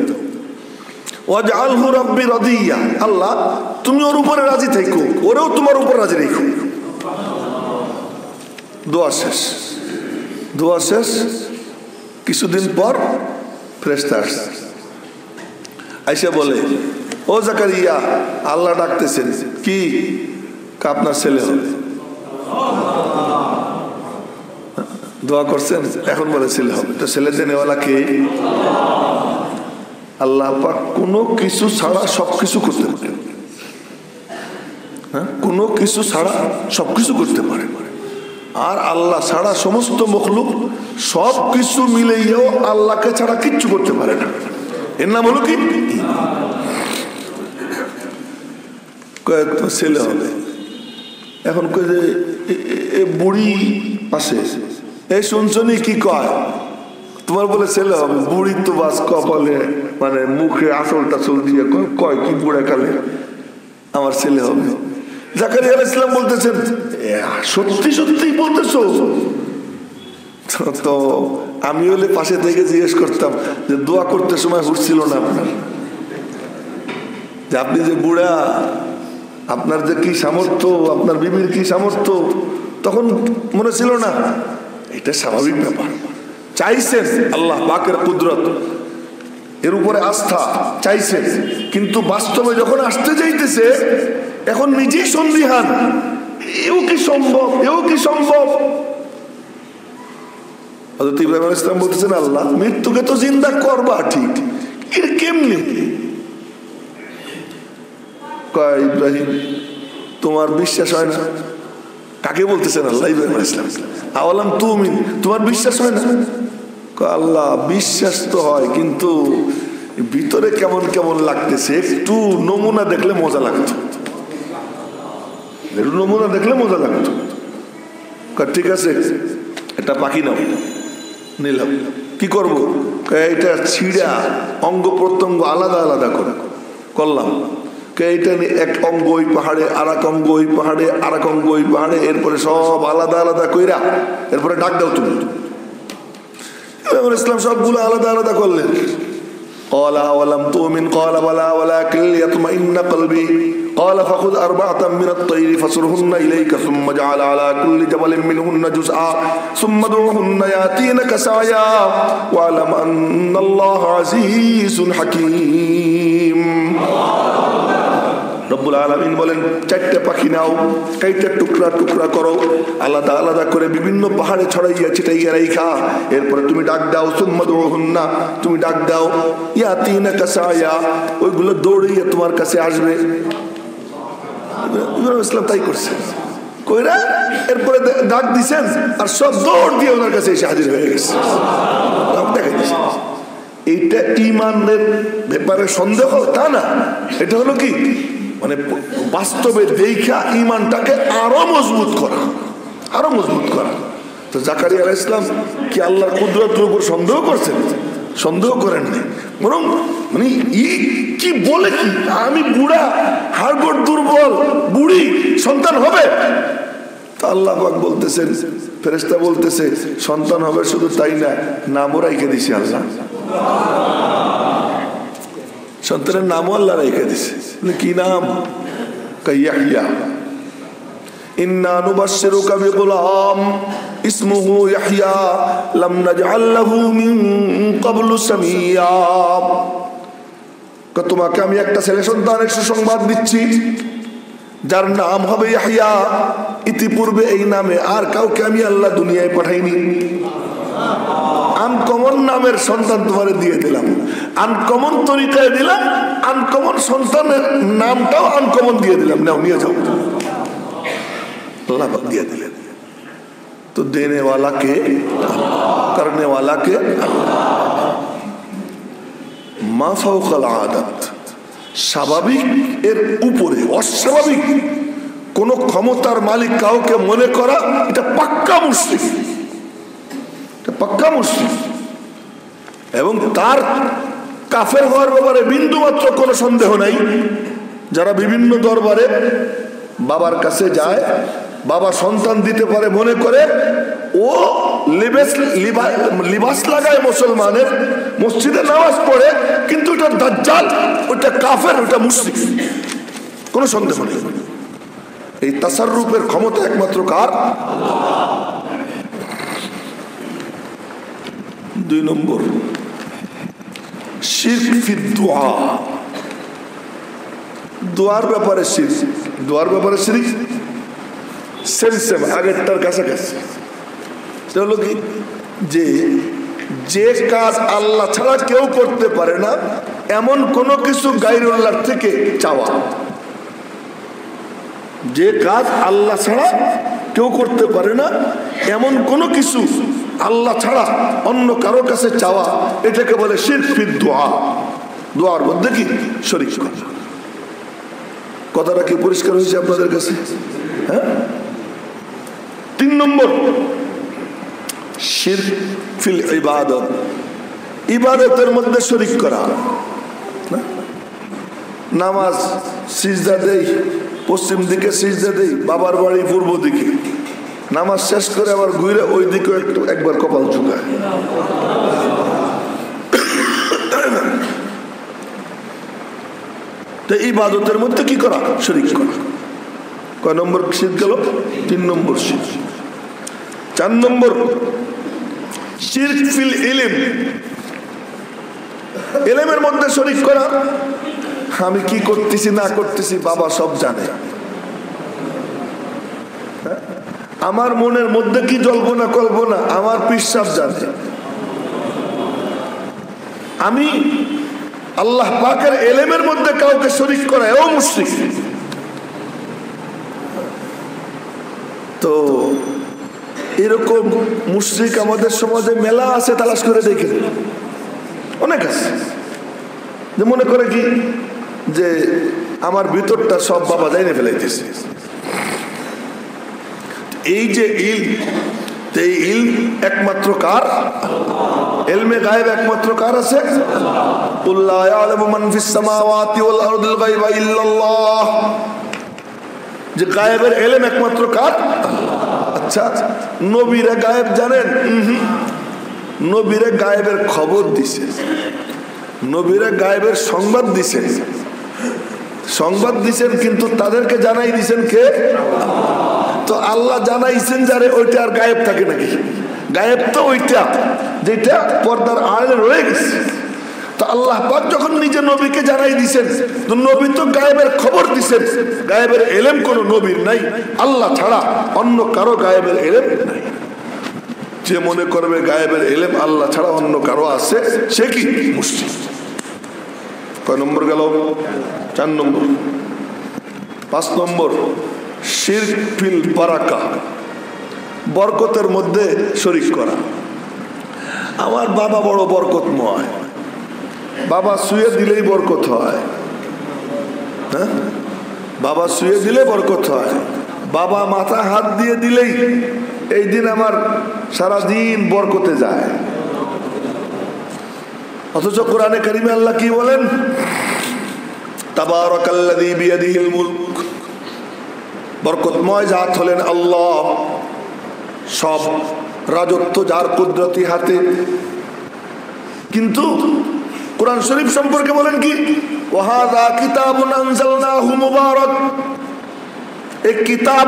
ওয়াজআলহু রাব্বি রাদিয়া, আল্লাহ তুমি ওর উপরে রাজি থেকো, ওরেও তোমার উপর রাজি রেখো। দোয়া শেষ, দোয়া শেষ। কিছুদিন পর ফেরেশতা আসছে, আইসা বলে, ও জাকারিয়া, আল্লাহ ডাকতেছেন। কি? আপনার ছেলে হবে। দোয়া করছেন, এখন বলে ছেলে হবে। তো ছেলে দেনেওয়ালা কে? আল্লাহ পাক কোনো কিছু ছাড়া সবকিছু করতে পারে। কোনো কিছু ছাড়া সবকিছু করতে পারে। আর আল্লাহ ছাড়া সমস্ত মখলুক সবকিছু মিলেও আল্লাহকে ছাড়া কিচ্ছু করতে পারে না। এর নাম হলো কি? ছেলে হবে। এখন বুড়ি আসে, এই শুনছনি কি কয়? তোমার বলে ছেলে হবে। বুড়ি তো বাস কপালে মানে মুখে আসল টাসল দিয়ে কয় কি বুড়া কালে আমার ছেলে হবে। জাকারিয়া আলাইহিস সালাম বলতেছেন, সত্যি সত্যি বলতেছো? তো আমি হলে পাশে থেকে জিজ্ঞেস করতাম যে দোয়া করতে সময় হুঁশছিল না আপনার? যে আপনি যে বুড়া, আপনার যে কি সামর্থ্য, আপনার বিবির কি সামর্থ্য, তখন মনে ছিল না? এটা স্বাভাবিক ব্যাপার। চাইছেন আল্লাহ পাকের কুদরত, এর উপরে আস্থা চাইছেন, কিন্তু বাস্তবে যখন আসতে যাইতেছে এখন নিজেই সন্দিহান, এও কি সম্ভব, এও কি সম্ভব? হযরত ইব্রাহিম আলাইহিস সালাম বলতেছেন, আল্লাহ মৃত্যুকে তো জিন্দা করবা ঠিক, এটা কেমনে? কয় ইব্রাহিম, তোমার বিশ্বাস হয় না? কাকে বলতেছেন? আল্লাহ ইব্রাহিম আলাইহিস সালাম। আওয়ালাম তুমিন, তোমার বিশ্বাস হয় না? কয় আল্লাহ বিশ্বাস তো হয়, কিন্তু ভিতরে কেমন কেমন লাগতেছে, একটু নমুনা দেখলে মজা লাগতো, একটু নমুনা দেখলে মজা লাগতো। ঠিক আছে, এটা পাখি নাও, নিলাম। কি করবো? এটা ছিঁড়া অঙ্গ প্রত্যঙ্গ আলাদা আলাদা করে করলাম। এইটা এক অঙ্গ ওই পাহাড়ে, আর এক অঙ্গ ওই পাহাড়ে, আর এক অঙ্গ ওই পাহাড়ে, এরপরে সব আলাদা আলাদা কইরা এরপরে ডাক দাও তুমি। ইসলাম সবগুলো আলাদা আলাদা করলেন। قال أولم تؤمن قال بلى ولكن ليطمئن قلبي قال فخذ أربعة من الطير فصرهن إليك ثم اجعل على كل جبل منهن جزءا ثم ادعهن يأتينك سعيا واعلم أن الله عزيز حكيم। রব্বুল আলামিন বলেন, চারটা পাখি নাও, কাইটা টুকরা টুকরা করো, আলাদা আলাদা করে বিভিন্ন পাহাড়ে ছড়াইয়া ছিটাইয়া রাইখা, এরপরে তুমি ডাক দাও, সুম্মাদুহুন্না, তুমি ডাক দাও, ইয়াতিনাকা সায়া, ওইগুলো দৌড়িয়ে তোমার কাছে আসবে। ইসলাম তাই করছে, কইরা এরপরে ডাক দিছেন, আর সব দৌড় দিয়ে ওনার কাছে এসে হাজির হয়ে গেছে। দেখা দিচ্ছে এইটা ঈমানের ব্যাপারে সন্দেহ তা না, এটা হলো কি মানে বাস্তবে দেখা ঈমানটাকে আরো মজবুত করা, আরো মজবুত করা। তো জাকারিয়া আলাইহিস সালাম কি আল্লাহর কুদরতের উপর সন্দেহ করছেন? সন্দেহ করেন না, বরং মানে কি বলে কি, আমি বুড়া, হাড়গোড় দুর্বল, বুড়ি, সন্তান হবে? তা আল্লাহ পাক বলতেছেন, ফেরেশতা বলতেছে সন্তান হবে, শুধু তাই না, নামও রাইখে দিছি আল্লাহ। সন্তানের নামও আল্লাহ রেখে দিছে। কি নাম? ইয়াহইয়া। ইন্না নুবাশশিরুকা বিগুলাম ইসমুহু ইয়াহইয়া লাম নাজআল লাহু মিন ক্বাবলু সামিয়া। তোমাকে আমি একটা ছেলে সন্তানের সুসংবাদ দিচ্ছি, যার নাম হবে ইয়াহইয়া। ইতিপূর্বে এই নামে আর কাউকে আমি আল্লাহ দুনিয়ায় পাঠাইনি। আনকমন নামের সন্তান তোমারে দিয়ে দিলাম, আনকমন তরিকায় দিলাম, আনকমন সন্তানের নামটাও আনকমন দিয়ে দিলাম, নাও নিয়ে যাও। আল্লাহ দিয়ে দিলেন। তো দেনে ওয়ালা কে? করনে ওয়ালা কে? মা ফাওকাল আদাত। স্বাভাবিক এর উপরে অস্বাভাবিক কোন ক্ষমতার মালিক কাউকে মনে করা, এটা পাক্কা মুশরিক, এটা পাক্কা মুশরিক। এবং তার কাফের হওয়ার ব্যাপারে বিন্দু মাত্র কোনো সন্দেহ নাই। যারা বিভিন্ন দরবারে বাবার কাছে যায়, বাবা সন্তান দিতে পারে মনে করে, ও লিবাস লাগায় মুসলমানের, মসজিদে নামাজ পড়ে, কিন্তু ওটা দাজ্জাল, ওটা কাফের, ওটা মুশরিক, কোনো সন্দেহ নেই। এই তাসাররুফের ক্ষমতা একমাত্র কার? দুই নম্বর, শিরক ফি দুআ। দোয়ার ব্যাপারে শিরক, দোয়ার ব্যাপারে শিরক সেম সেম আগেরটার কাছাকাছি। সেটা হলো কি, যে কাজ আল্লাহ ছাড়া কেউ করতে পারে না এমন কোনো কিছু গায়রুল্লাহর থেকে চাওয়া। যে কাজ আল্লাহ ছাড়া কেউ করতে পারে না এমন কোনো কিছু আল্লাহ ছাড়া অন্য কারো কাছে চাওয়া, এটাকে বলে শিরক ফি দুআ। দোয়ার মধ্যে কি শরীক করা। কথাটা কি পরিষ্কার হয়েছে আপনাদের কাছে? হ্যাঁ। 3 নম্বর, শিরক ফিল ইবাদত। ইবাদতের মধ্যে শরীক করা। নামাজ সিজদা দেই, পশ্চিম দিকে সিজদা দেই, বাবার বাড়ি পূর্ব দিকে, নামাজ শেষ করে আবার ঘুরে ওই দিকে একবার কপাল ঝুঁকায়। তো ইবাদতের মধ্যে কি করা? শরীক করা। কয় নম্বর শিরক গেল? 3 নম্বর শিরক। 4 নম্বর, শিরক ফিল ইলম। ইলমের মধ্যে শরীক করা। আমি কি করতেছি না করতেছি বাবা সব জানে। আমার মনের মধ্যে কি জল্পনা কল্পনা আমার পীর সাহেব জানে। আমি আল্লাহ পাকের ইলমের মধ্যে কাউকে শরীক করা ও মুশরিক। তো এরকম মুশরিক আমাদের সমাজে মেলা আছে, তালাশ করে দেখে অনেক আছে। যে মনে করে কি যে আমার ভিতরটা সব বাবা জাইনে ফেলাইতেছে। এই যে ইলম, এই ইলম একমাত্র কার? ইলমে গায়েব একমাত্র কার আছে? কুল লা ইয়ালামু মান ফিস সামাওয়াতি ওয়াল আরদিল গায়বা ইল্লাল্লাহ। যে গায়েবের ইলম একমাত্র কার? আচ্ছা, নবীরা গায়েব জানেন? নবীরা গায়েবের খবর দিছে, নবীরা গায়েবের সংবাদ দিছেন, সংবাদ দিছেন, কিন্তু তাদেরকে জানাই দিছেন কে? তো আল্লাহ জানাইছেন যারে, ওইটা আর গায়েব থাকে নাকি? গায়েব তো ওইটা যেটা পর্দার আড়ালে রয়ে গেছে। তো আল্লাহ পাক যখন নিজে নবীকে জানাই দিছেন, তো নবী তো গায়েবের খবর দিছেন। গায়েবের ইলম কোনো নবীর নাই, আল্লাহ ছাড়া অন্য কারো গায়েবের ইলম নাই। যে মনে করবে গায়েবের ইলম আল্লাহ ছাড়া অন্য কারো আছে, সে কি মুশরিক। কয় নম্বর গেল? 4 নম্বর। 5 নম্বর, শিরক ফিল বারাকা। বরকতের মধ্যে শরীক করা। আমার বাবা বড় বরকতময়, বাবা শুয়ে দিলেই বরকত হয়। হ্যাঁ, বাবা শুয়ে দিলে বরকত হয়। বাবা মাথা হাত দিয়ে দিলেই এই দিন আমার সারাদিন বরকতে যায়। অথচ কোরআনে কারিমে আল্লাহ কি বলেন? তাবারাকাল্লাযী বিয়াদিহিল মুলক। বরকতময় জাত হলেন আল্লাহ, সব রাজত্ব যার কুদরতি হাতে। কিন্তু কোরআন শরীফ সম্পর্কে বলেন কি? ওয়াহাযা কিতাবুন আনজালনাহু মুবারাক। এই কিতাব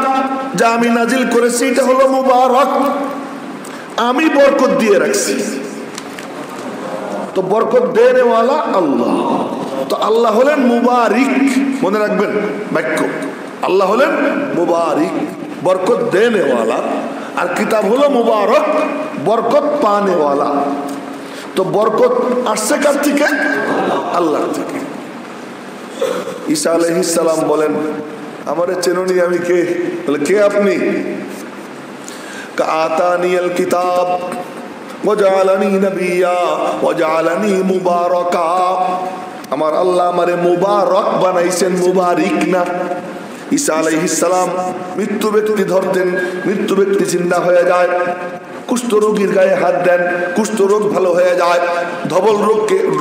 যা আমি নাজিল করেছি এটা হলো মুবারক, আমি বরকত দিয়ে রাখছি। তো বরকত দেনেওয়ালা আল্লাহ। তো আল্লাহ হলেন মুবারিক, মনে রাখবেন বাক্য। আল্লাহ হলেন মুবারিক, বরকত দেনেওয়ালা, আর কিতাব হলো মুবারক, বরকত পানেওয়ালা। তো বরকত আসছে কার থেকে? আল্লাহ থেকে। ঈসা আলাইহিস সালাম বলেন, আমারে চেননি, আমি কে? বলে, কে আপনি? আতানিয়াল কিতাব ওয়া জাআলানি নাবিয়্যা ওয়া জাআলানি মুবারাকা। আমার আল্লাহ আমারে মুবারক বানাইছেন, মুবারিক না। ঈসা আলাইহিস সালাম মৃত্যু ব্যক্তি ধরতেন, মৃত্যু ব্যক্তি জিন্দা হয়ে যায়। কুষ্ঠ রোগীর গায়ে হাত দেন, কুষ্ঠ রোগ ভালো হয়ে যায়। ধবল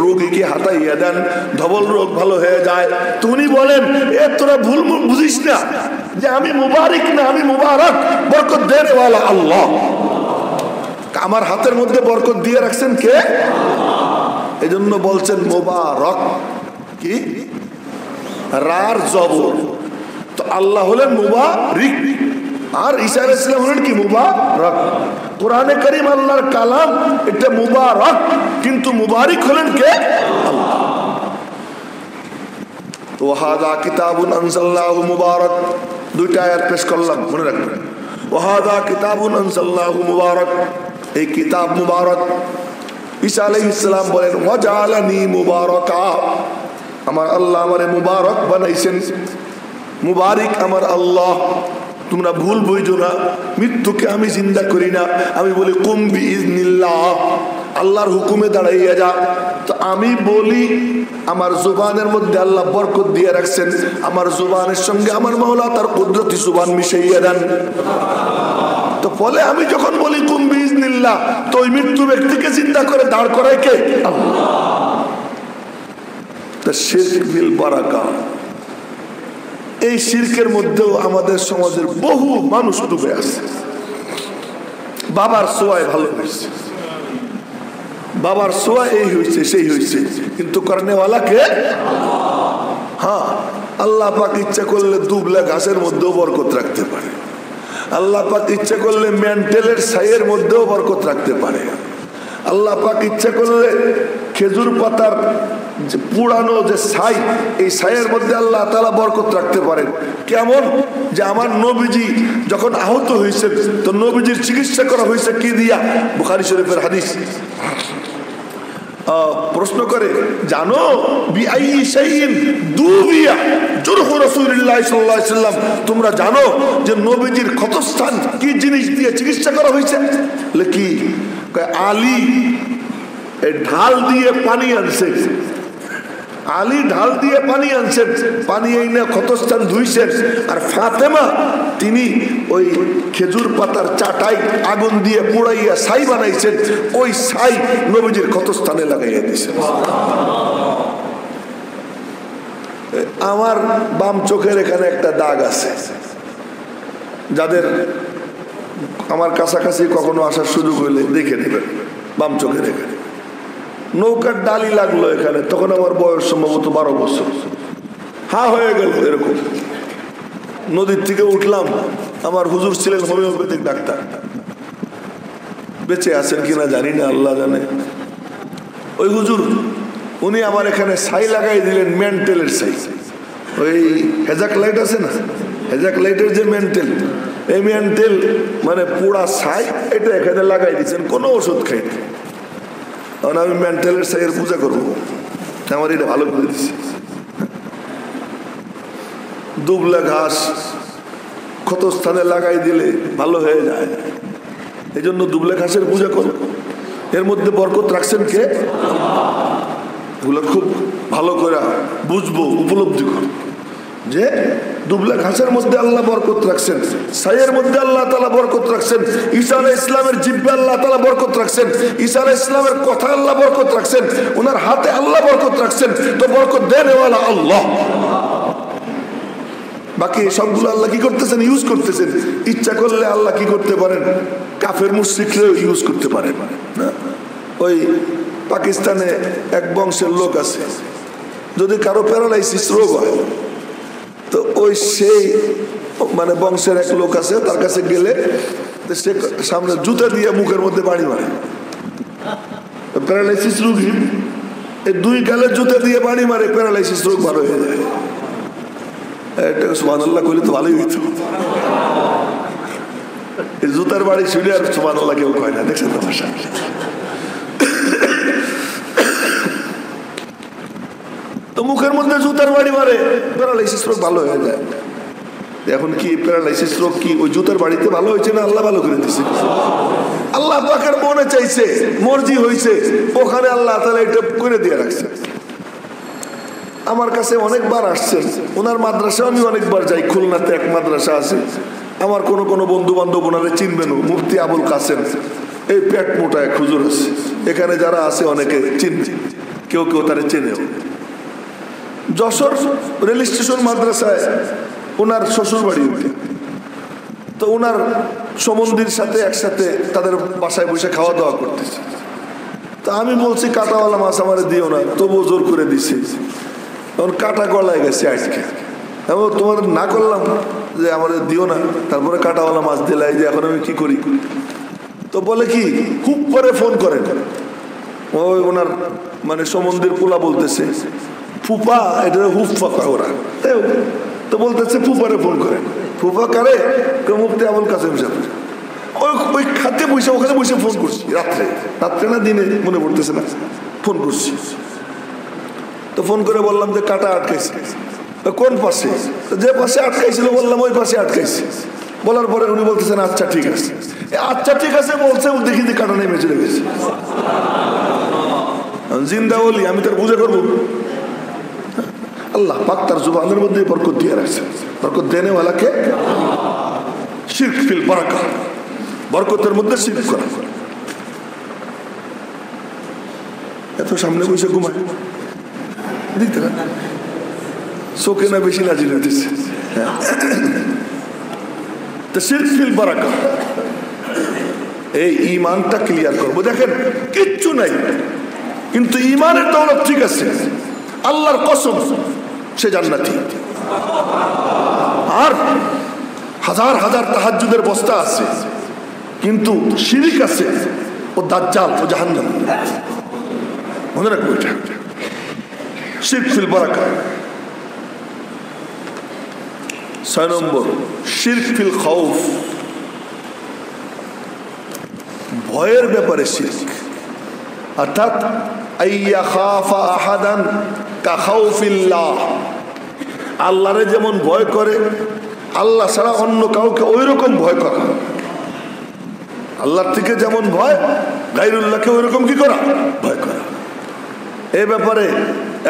রোগীকে হাতাইয়া দেন, ধবল রোগ ভালো হয়ে যায়। তুমি বলেন এ তোরা ভুল বুঝিস না যে আমি মুবারিক না, আমি মুবারক, বরকত দেওয়ালা আল্লাহ। আমার হাতের মধ্যে বরকত দিয়ে রাখছেন কে? এই জন্য বলছেন মুবারক। কি রার জবর, তো আল্লাহ হলেন মুবারিক, আর ঈসা আলাইহিস সালাম হলেন কি? মুবারক। কোরআনে কারীম আল্লাহর কালাম, এটা মুবারক, কিন্তু মুবারিক হলেন কে? আল্লাহ। তো হাযা কিতাবুন আনজালনাহু মুবারক, দুইটা আয়াত পেশ করলাম, মনে রাখবেন। ওয়াহাদা কিতাবুন আনজালনাহু মুবারক, এই কিতাব মুবারক। ঈসা আলাইহিস সালাম বলেন ওয়াজআলানি মুবারাকা, আমার আল্লাহ আমারে মুবারক বানাইছেন, মুবারিক আমার আল্লাহ। তোমরা ভুল বুঝো না, মৃত্যুকে আমি জিন্দা করি না, আমি বলি কুম বিইজনিল্লাহ, আল্লাহর হুকুমে দাঁড়াইয়া যা। তো আমি বলি আমার জুবানের মধ্যে আল্লাহ বরকত দিয়ে রাখছেন, আমার জুবানের সঙ্গে আমার মাওলা তার কুদরতি জুবান মিশাইয়া দেন। তো ফলে আমি যখন বলি কুম বিইজনিল্লাহ, তো ওই মৃত্যু ব্যক্তিকে চিন্তা করে দাঁড় করায় কে? আল্লাহ। তা শিরক বিল বারাকা, এই শিরকের মধ্যেও আমাদের সমাজের বহু মানুষ ডুবে আছে। বাবার ছোঁয়ায় ভালো হয়েছে, বাবার ছোঁয়া এই হয়েছে সেই হয়েছে, কিন্তু করনেওয়ালা কে? হ্যাঁ, আল্লাহ পাক ইচ্ছা করলে দুবলা ঘাসের মধ্যেও বরকত রাখতে পারে, আল্লাহ পাক ইচ্ছা করলে মেন্টেলের ছাইয়ের মধ্যেও বরকত রাখতে পারে, আল্লাহ পাক ইচ্ছা করলে খেজুর পাতার যে পুরানো যে ছাই, এই ছাইয়ের মধ্যে আল্লাহ তাআলা বরকত রাখতে পারেন। কেমন? যে আমার নবীজি যখন আহত হয়েছেন, তো নবীজির চিকিৎসা করা হয়েছে কি দিয়া? বুখারী শরীফের হাদিস। প্রশ্ন করে, জানো বিআই শাইইন দুবিয়া জুরহু রাসূলুল্লাহ সাল্লাল্লাহু আলাইহি ওয়াসাল্লাম, তোমরা জানো যে নবীজির ক্ষতস্থান কি জিনিস দিয়ে চিকিৎসা করা হয়েছে? কি? আলী ঢাল দিয়ে পানি আনছে, আলী ঢাল দিয়ে পানি আনছেন, পানি এনে ক্ষতস্থান ধুইছেন। আর ফাতেমা তিনি ওই খেজুর পাতার চাটাই আগুন দিয়ে পুড়াইয়া ছাই বানাইছেন, ওই ছাই নবীজির ক্ষতস্থানে লাগাইয়া দিয়েছেন। আমার বাম চোখের এখানে একটা দাগ আছে, যাদের আমার কাছাকাছি কখনো আসার সুযোগ হইলে দেখে নেবেন। বাম চোখের এখানে নৌকার ডালি লাগলো এখানে, তখন আমার বয়স সম্ভবত 12 বছর। হা হয়ে গেল এরকম। নদীর থেকে উঠলাম, আমার হুজুর ছিলেন হোমিওপ্যাথিক ডাক্তার, বেঁচে আছেন কিনা জানি না, আল্লাহ জানে। ওই হুজুর উনি আমার এখানে ছাই লাগাই দিলেন, মেন্টেলের ছাই। ওই হেজাক লাইট আছে না, হেজাক লাইটের যে মেন্টেল, এই মেন্টেল মানে পোড়া ছাই, এটা এখানে লাগাই দিচ্ছেন, কোনো ওষুধ খাইনি। তখন আমি মেন্টালের ছাইয়ের পূজা করবো, আমার এটা ভালো করে দিচ্ছি। দুবলা ঘাস ক্ষতস্থানে লাগাই দিলে ভালো হয়ে যায়, এই জন্য দুবলা ঘাসের পূজা করো। এর মধ্যে বরকত রাখছেন কে? এগুলো খুব ভালো করে বুঝবো, উপলব্ধি করো যে দুবলা ঘাসের মধ্যে আল্লাহ বরকত রাখছেন, ছাইয়ের মধ্যে আল্লাহ তাআলা বরকত রাখছেন। ঈসা আলাইহিস সালামের জিহ্বায় আল্লাহ তাআলা বরকত রাখছেন, ঈসা আলাইহিস সালামের কথা আল্লাহ বরকত রাখছেন, ওনার হাতে আল্লাহ বরকত রাখছেন। তো বরকত দেনেওয়ালা আল্লাহ। বাকি সবগুলো আল্লাহ কি করতেছেন? ইউজ করতেছেন। ইচ্ছা করলে আল্লাহ কি করতে পারেন? কাফের মুশরিকরাও ইউজ করতে পারেন না। ওই পাকিস্তানে এক বংশের লোক আছে, যদি কারো প্যারালাইসিস রোগ হয়, তো ওই সেই মানে বংশের এক লোক আছে, তার কাছে গেলে সে সামনে জুতা দিয়ে মুখের মধ্যে বাড়ি মারে। প্যারালাইসিস রোগী এই 2 গালে জুতা দিয়ে বাড়ি মারে, প্যারালাইসিস রোগ ভালো হয়ে যায়। এটা সুবহানাল্লাহ কইলে তো ভালোই হইতো। এই জুতার বাড়ি শুনে আর সুবহানাল্লাহ কেউ কয় না, দেখছেন তো ভাষা। তো মুখের মধ্যে জুতার বাড়ি মারে, প্যারালাইসিস রোগ ভালো হয়ে যায়। এখন কি প্যারালাইসিস রোগ কি ওই জুতার বাড়িতে ভালো হয়েছে না আল্লাহ ভালো করে দিয়েছে? আল্লাহ পাকের মনে চাইছে, মর্জি হয়েছে, ওখানে আল্লাহ তাআলা এটা করে দিয়ে রাখছে। আমার কাছে অনেকবার আসছেন, ওনার মাদ্রাসা আমি অনেকবার যাই, খুলনাতে এক মাদ্রাসা আছে, আমার কোনো কোনো বন্ধু বান্ধব ওনারে চিনবেন, মুফতি আবুল কাসেম, এই পেট মোটা এক হুজুর আছে, এখানে যারা আছে অনেকে চিনছে, কেউ কেউ তারা চেনেও। যশোর রেল স্টেশন মাদ্রাসায় ওনার শ্বশুর বাড়ি, তো ওনার সমন্দির সাথে একসাথে তাদের বাসায় বসে খাওয়া দাওয়া করতেছে। তা আমি বলছি কাঁটাওয়ালা মাছ আমার দিও না, তবুও জোর করে দিছি, তখন কাঁটা গলায় গেছে আজকে, আমি তোমাদের না করলাম যে আমাদের দিও না, তারপরে কাঁটাওয়ালা মাছ দিলাই, যে এখন আমি কি করি। তো বলে কি খুব পরে ফোন করেন, ওই ওনার মানে সমন্দির পোলা বলতেছে ফুপা, এটা হুফা ওরা, তো বলতেছে ফুপারে ফোন করেন। ফুপা কারে? মুফতি আবুল কাসেম সাহেব। ওই খাদ্যে বসে ওখানে বসে ফোন করছি, রাত্রে না দিনে মনে পড়তেছে না, ফোন করছি। তো ফোন করে বললাম যে কাটা আটকাইছে। কোন পাশে? যে পাশে আটকাইছিল বললাম ওই পাশে আটকাইছে। বলার পরে উনি বলতেছেন আচ্ছা ঠিক আছে। আচ্ছা ঠিক আছে বলছে, দেখি যে কাটা নেমে চলে গেছে। জিন্দা বলি আমি তার বুঝে করবো? আল্লাহ পাক তার জুবানের মধ্যে বরকত দিয়ে রাখছে। বরকত দেনেওয়ালাকে শিরক ফিল বারাকা, বরকতের মধ্যে শিরক করা। এত সামনে বসে ঘুমায় দেখতে না, চোখে না বেশি নাজিল হইতেছে। তো শিরক ফিল বারাকা, এই ঈমানটা ক্লিয়ার করবো। দেখেন কিচ্ছু নাই, কিন্তু ঈমানের দৌলত ঠিক আছে, আল্লাহর কসম সে জান্নাতি। আর হাজার হাজার তাহাজ্জুদের বস্তা আছে, কিন্তু শিরিক আছে, ও দাজ্জাল, ও জাহান্নাম। মনে রাখবো এটা, শিরক ফিল বারাকা। 6 নম্বর শিরক ফিল খাউফ, ভয়ের ব্যাপারে শিরক। অর্থাৎ আইয়া খাফা আহাদান কা খাউফিল্লাহ, আল্লাহরে যেমন ভয় করে, আল্লাহ ছাড়া অন্য কাউকে ওই রকম ভয় করা। আল্লাহর থেকে যেমন ভয়, গায়রুল্লাহকে ওই রকম কি করা? ভয় করা। এই ব্যাপারে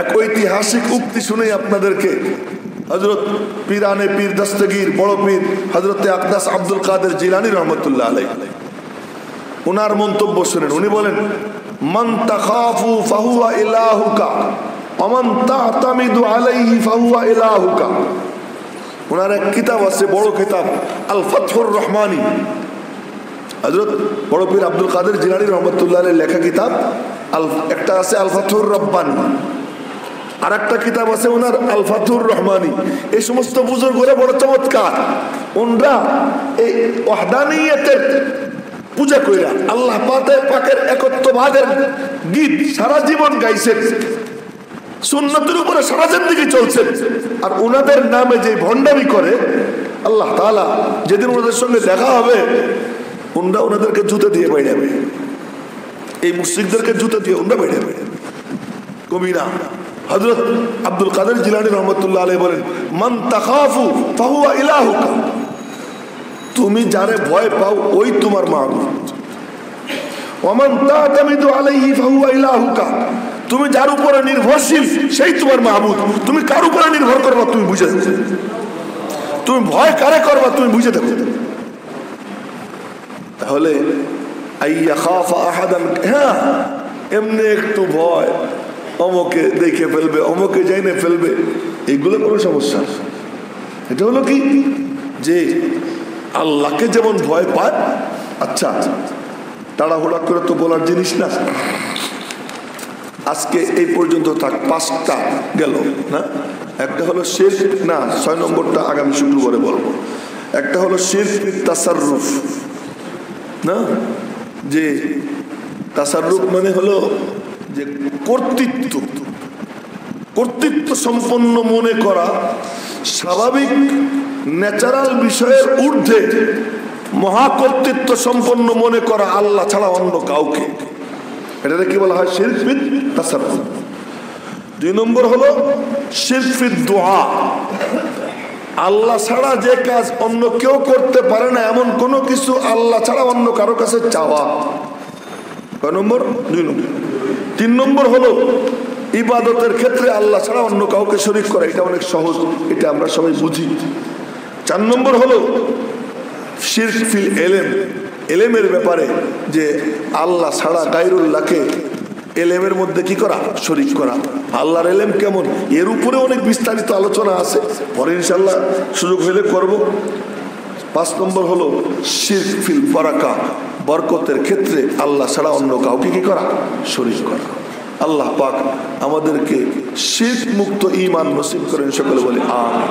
এক ঐতিহাসিক উক্তি শুনে আপনাদেরকে হযরত পীরানে পীর দস্তগীর বড় পীর হযরত আকদাস আব্দুল কাদের জিলানী রহমতুল্লাহ আলাইহি, ওনার মন্তব্য শুনেন। উনি বলেন মান তাখাফু ফাহুয়া ইলাহুকা ওয়া মান তা'তামিদু আলাইহি ফাহুয়া ইলাহুকা। ওনার এক কিতাব আছে, বড় কিতাব, আল ফাতহুর রহমানী, হযরত বড় পীর আব্দুল কাদের জিলানী রহমতুল্লাহ আলাইহি লেখা কিতাব। একটা আছে আল ফাতহুর রব্বানী, আর একটা কিতাব আছে ওনার আল ফাতহুর রহমানী। এই সমস্ত বুজুর্গরা বড় চমৎকার, ওনরা এই ওয়াহদানিয়তের পূজা কইরা আল্লাহ পাকের একত্ববাদের গীত সারা জীবন গাইছেন, সুন্নতের উপরে সারা জিন্দেগি চলছেন। আর ওনাদের নামে যে ভণ্ডামি করে, আল্লাহ তাআলা যেদিন ওনাদের সঙ্গে দেখা হবে, ওনরা ওনাদেরকে জুতা দিয়ে বাইরাবে, এই মুশরিকদেরকে জুতা দিয়ে ওনরা বাইরাবে। কবিরা হযরত আব্দুল কাদের জিলানী রহমতুল্লাহ আলাইহি বলেন মান তাখাফু ফাহুয়া ইলাহুকা, তুমি যারে ভয় পাও ওই তোমার মাবুদ। ওয়া মান তা'তামিদু আলাইহি ফাহুয়া ইলাহুকা, তুমি যার উপরে নির্ভরশীল সেই তোমার মাবুদ। তুমি কার উপরে নির্ভর করবা তুমি বুঝে দেখো, তুমি ভয় কারে করবা তুমি বুঝে দেখো। তাহলে আইয়া খাফা আহাদান, হ্যাঁ এমনি একটু ভয়, অমুকে দেখে ফেলবে, অমুকে জাইনে ফেলবে, এগুলো কোনো সমস্যা। এটা হলো কি যে আল্লাহকে যেমন ভয় পায়। আচ্ছা তাড়াহুড়া করে তো বলার জিনিস না, আজকে এই পর্যন্ত থাক, 5টা গেল না। একটা হলো শিরক, না 6 নম্বরটা আগামী শুক্রবারে বলবো। একটা হলো শিরক তাসাররুফ, না যে তাসাররুফ মানে হলো যে কর্তৃত্ব সম্পন্ন মনে করা, স্বাভাবিক ন্যাচারাল বিষয়ের ঊর্ধ্বে মহাকর্তৃত্ব সম্পন্ন মনে করা আল্লাহ ছাড়া অন্য কাউকে, এটাকে কি বলা হয়? শিরক বিত তাসাররুফ। 2 নম্বর হলো শিরক ফিদ দুআ, আল্লাহ ছাড়া যে কাজ অন্য কেউ করতে পারে না এমন কোনো কিছু আল্লাহ ছাড়া অন্য কারো কাছে চাওয়া। কয় নম্বর? 2 নম্বর। 3 নম্বর হলো ইবাদতের ক্ষেত্রে আল্লাহ ছাড়া অন্য কাউকে শরীক করা, এটা অনেক সহজ, এটা আমরা সবাই বুঝি। 4 নম্বর হলো শিরক ফিল ইলম, ইলমের ব্যাপারে যে আল্লাহ ছাড়া গায়রুল্লাহকে ইলমের মধ্যে কি করা, শরীক করা। আল্লাহর ইলম কেমন, এর উপরে অনেক বিস্তারিত আলোচনা আছে, পরে ইনশাআল্লাহ সুযোগ হলে করব। 5 নম্বর হলো শিরক ফিল বারাকা, বরকতের ক্ষেত্রে আল্লাহ ছাড়া অন্য কাউকে কি করা, শরীক করা। আল্লাহ পাক আমাদেরকে শিরক মুক্ত ঈমান নসিব করেন, সকলে বলে আমিন।